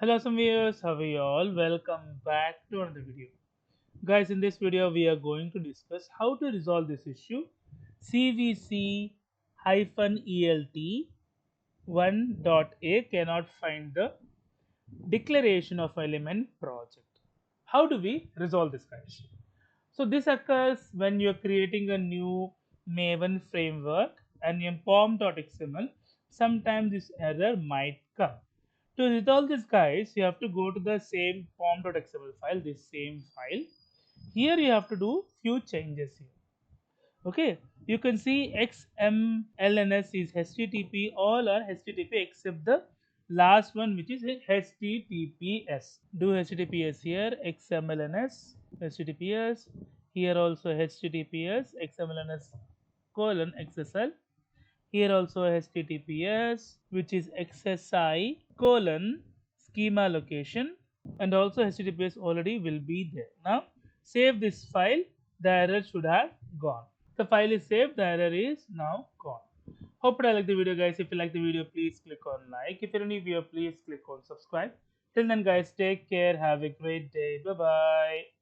Hello some viewers, how are you all? Welcome back to another video. Guys, in this video we are going to discuss how to resolve this issue cvc-elt.1.a cannot find the declaration of element project. How do we resolve this, guys? So this occurs when you're creating a new Maven framework and in pom.xml, sometimes this error might come. To resolve this, guys, you have to go to the same pom.xml file, this same file. Here you have to do few changes here. Okay, you can see XMLNS is HTTP, all are HTTP except the last one which is HTTPS. Do HTTPS here, XMLNS, HTTPS, here also HTTPS, XMLNS colon XSL, here also HTTPS which is XSI colon schema location, and also HTTPS already will be there. Now save this file, the error should have gone. The file is saved, the error is now gone. Hope you like the video, guys. If you like the video, please click on like. If you're new viewer, please click on subscribe. Till then, guys, take care, have a great day, bye bye.